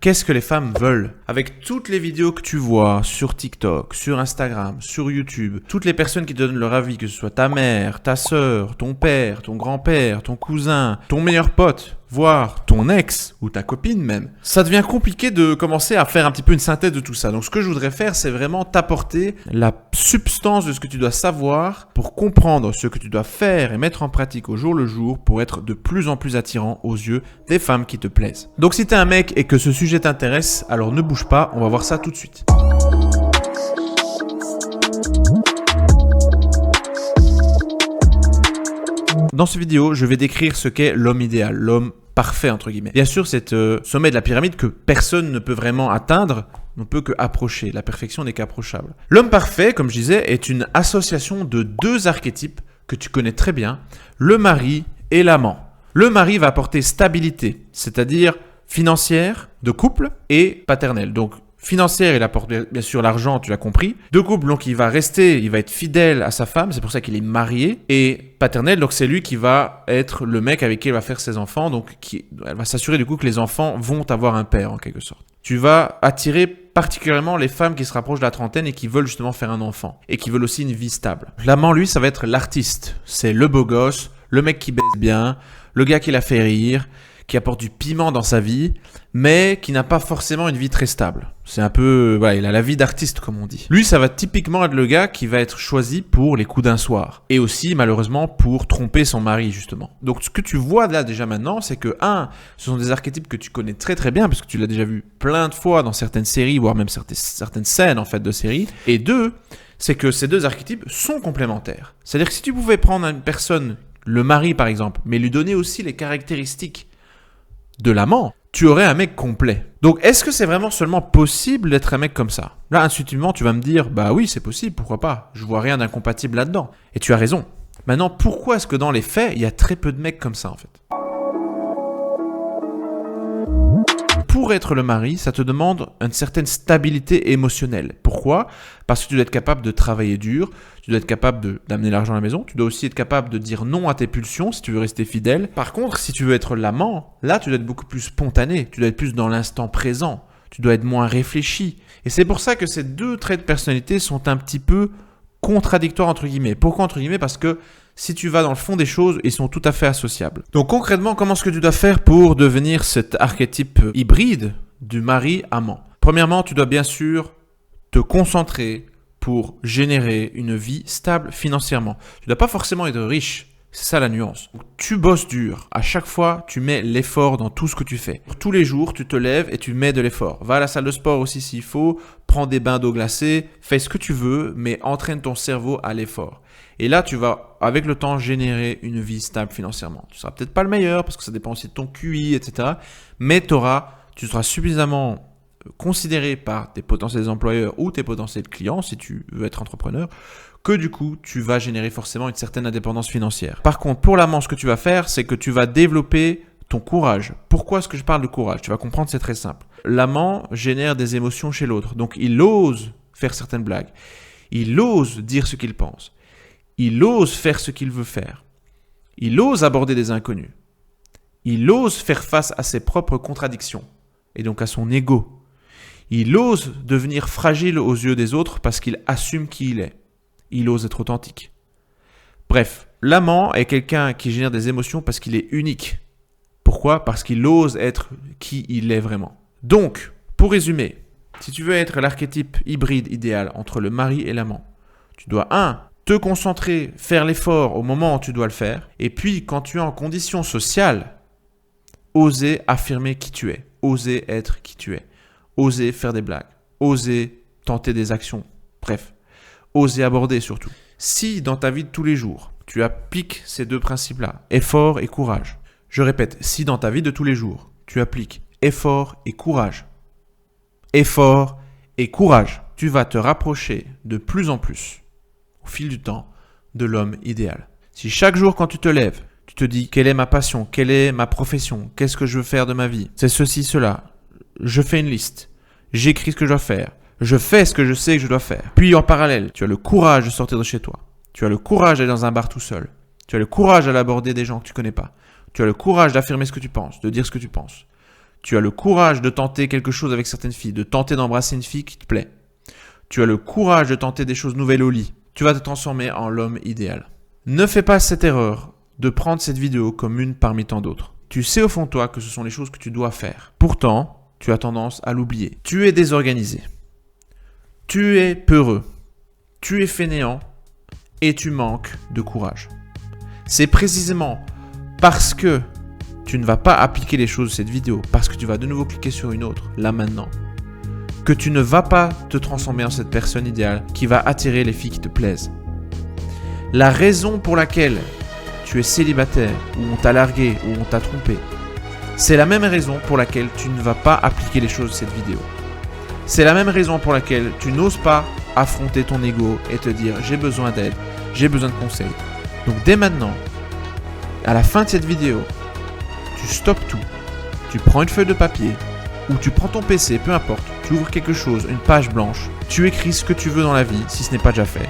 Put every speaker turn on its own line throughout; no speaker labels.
Qu'est-ce que les femmes veulent? Avec toutes les vidéos que tu vois sur TikTok, sur Instagram, sur YouTube, toutes les personnes qui te donnent leur avis, que ce soit ta mère, ta sœur, ton père, ton grand-père, ton cousin, ton meilleur pote, voire ton ex ou ta copine même, ça devient compliqué de commencer à faire un petit peu une synthèse de tout ça. Donc ce que je voudrais faire, c'est vraiment t'apporter la substance de ce que tu dois savoir pour comprendre ce que tu dois faire et mettre en pratique au jour le jour pour être de plus en plus attirant aux yeux des femmes qui te plaisent. Donc si t'es un mec et que ce sujet t'intéresse, alors ne bouge pas, on va voir ça tout de suite. Dans cette vidéo, je vais décrire ce qu'est l'homme idéal, l'homme parfait entre guillemets. Bien sûr, c'est sommet de la pyramide que personne ne peut vraiment atteindre, on ne peut qu'approcher. La perfection n'est qu'approchable. L'homme parfait, comme je disais, est une association de deux archétypes que tu connais très bien, le mari et l'amant. Le mari va apporter stabilité, c'est-à-dire financière, de couple et paternelle. Donc financière, il apporte bien sûr l'argent, tu l'as compris. De couple, donc il va rester, il va être fidèle à sa femme, c'est pour ça qu'il est marié. Et paternel, donc c'est lui qui va être le mec avec qui il va faire ses enfants, donc elle va s'assurer du coup que les enfants vont avoir un père en quelque sorte. Tu vas attirer particulièrement les femmes qui se rapprochent de la trentaine et qui veulent justement faire un enfant et qui veulent aussi une vie stable. L'amant, lui, ça va être l'artiste. C'est le beau gosse, le mec qui baise bien, le gars qui la fait rire, qui apporte du piment dans sa vie, mais qui n'a pas forcément une vie très stable. C'est un peu, voilà, il a la vie d'artiste comme on dit. Lui, ça va typiquement être le gars qui va être choisi pour les coups d'un soir. Et aussi, malheureusement, pour tromper son mari, justement. Donc, ce que tu vois là déjà maintenant, c'est que, ce sont des archétypes que tu connais très très bien, parce que tu l'as déjà vu plein de fois dans certaines séries, voire même certaines scènes, en fait, de séries. Et deux, c'est que ces deux archétypes sont complémentaires. C'est-à-dire que si tu pouvais prendre une personne, le mari par exemple, mais lui donner aussi les caractéristiques de l'amant, tu aurais un mec complet. Donc, est-ce que c'est vraiment seulement possible d'être un mec comme ça? Là, intuitivement, tu vas me dire, bah oui, c'est possible, pourquoi pas? Je vois rien d'incompatible là-dedans. Et tu as raison. Maintenant, pourquoi est-ce que dans les faits, il y a très peu de mecs comme ça, en fait? Pour être le mari, ça te demande une certaine stabilité émotionnelle. Pourquoi? Parce que tu dois être capable de travailler dur, tu dois être capable d'amener l'argent à la maison, tu dois aussi être capable de dire non à tes pulsions si tu veux rester fidèle. Par contre, si tu veux être l'amant, là, tu dois être beaucoup plus spontané, tu dois être plus dans l'instant présent, tu dois être moins réfléchi. Et c'est pour ça que ces deux traits de personnalité sont un petit peu contradictoires entre guillemets. Pourquoi entre guillemets? Parce que si tu vas dans le fond des choses, ils sont tout à fait associables. Donc concrètement, comment est-ce que tu dois faire pour devenir cet archétype hybride du mari-amant? Premièrement, tu dois bien sûr te concentrer pour générer une vie stable financièrement. Tu ne dois pas forcément être riche, c'est ça la nuance. Tu bosses dur, à chaque fois tu mets l'effort dans tout ce que tu fais. Tous les jours, tu te lèves et tu mets de l'effort. Va à la salle de sport aussi s'il faut, prends des bains d'eau glacée, fais ce que tu veux, mais entraîne ton cerveau à l'effort. Et là, tu vas, avec le temps, générer une vie stable financièrement. Tu ne seras peut-être pas le meilleur, parce que ça dépend aussi de ton QI, etc. Mais tu seras suffisamment considéré par tes potentiels employeurs ou tes potentiels clients, si tu veux être entrepreneur, que du coup, tu vas générer forcément une certaine indépendance financière. Par contre, pour l'amant, ce que tu vas faire, c'est que tu vas développer ton courage. Pourquoi est-ce que je parle de courage? Tu vas comprendre, c'est très simple. L'amant génère des émotions chez l'autre. Donc, il ose faire certaines blagues. Il ose dire ce qu'il pense. Il ose faire ce qu'il veut faire. Il ose aborder des inconnus. Il ose faire face à ses propres contradictions et donc à son ego. Il ose devenir fragile aux yeux des autres parce qu'il assume qui il est. Il ose être authentique. Bref, l'amant est quelqu'un qui génère des émotions parce qu'il est unique. Pourquoi? Parce qu'il ose être qui il est vraiment. Donc, pour résumer, si tu veux être l'archétype hybride idéal entre le mari et l'amant, tu dois te concentrer, faire l'effort au moment où tu dois le faire. Et puis, quand tu es en condition sociale, oser affirmer qui tu es. Oser être qui tu es. Oser faire des blagues. Oser tenter des actions. Bref, oser aborder surtout. Si dans ta vie de tous les jours, tu appliques ces deux principes-là, effort et courage. Je répète, si dans ta vie de tous les jours, tu appliques effort et courage, tu vas te rapprocher de plus en plus au fil du temps, de l'homme idéal. Si chaque jour quand tu te lèves, tu te dis quelle est ma passion, quelle est ma profession, qu'est-ce que je veux faire de ma vie, c'est ceci, cela, je fais une liste, j'écris ce que je dois faire, je fais ce que je sais que je dois faire. Puis en parallèle, tu as le courage de sortir de chez toi, tu as le courage d'aller dans un bar tout seul, tu as le courage d'aller aborder des gens que tu connais pas, tu as le courage d'affirmer ce que tu penses, de dire ce que tu penses. Tu as le courage de tenter quelque chose avec certaines filles, de tenter d'embrasser une fille qui te plaît. Tu as le courage de tenter des choses nouvelles au lit. Tu vas te transformer en l'homme idéal. Ne fais pas cette erreur de prendre cette vidéo comme une parmi tant d'autres. Tu sais au fond de toi que ce sont les choses que tu dois faire. Pourtant, tu as tendance à l'oublier. Tu es désorganisé. Tu es peureux. Tu es fainéant. Et tu manques de courage. C'est précisément parce que tu ne vas pas appliquer les choses de cette vidéo, parce que tu vas de nouveau cliquer sur une autre, là maintenant, que tu ne vas pas te transformer en cette personne idéale qui va attirer les filles qui te plaisent. La raison pour laquelle tu es célibataire, ou on t'a largué, ou on t'a trompé, c'est la même raison pour laquelle tu ne vas pas appliquer les choses de cette vidéo. C'est la même raison pour laquelle tu n'oses pas affronter ton ego et te dire j'ai besoin d'aide, j'ai besoin de conseils. Donc dès maintenant, à la fin de cette vidéo, tu stoppes tout, tu prends une feuille de papier ou tu prends ton PC, peu importe, tu ouvres quelque chose, une page blanche, tu écris ce que tu veux dans la vie si ce n'est pas déjà fait.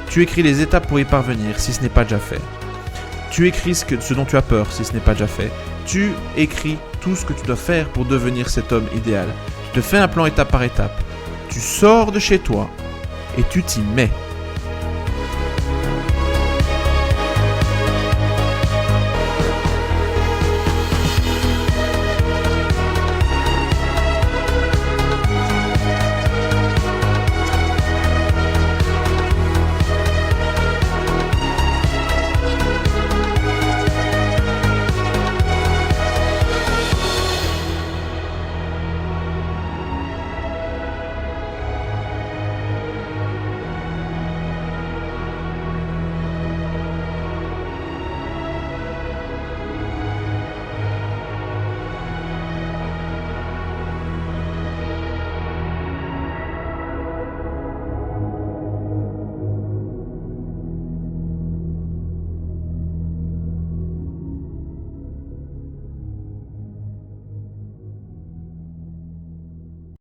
Tu écris les étapes pour y parvenir si ce n'est pas déjà fait. Tu écris ce dont tu as peur si ce n'est pas déjà fait. Tu écris tout ce que tu dois faire pour devenir cet homme idéal. Tu te fais un plan étape par étape. Tu sors de chez toi et tu t'y mets.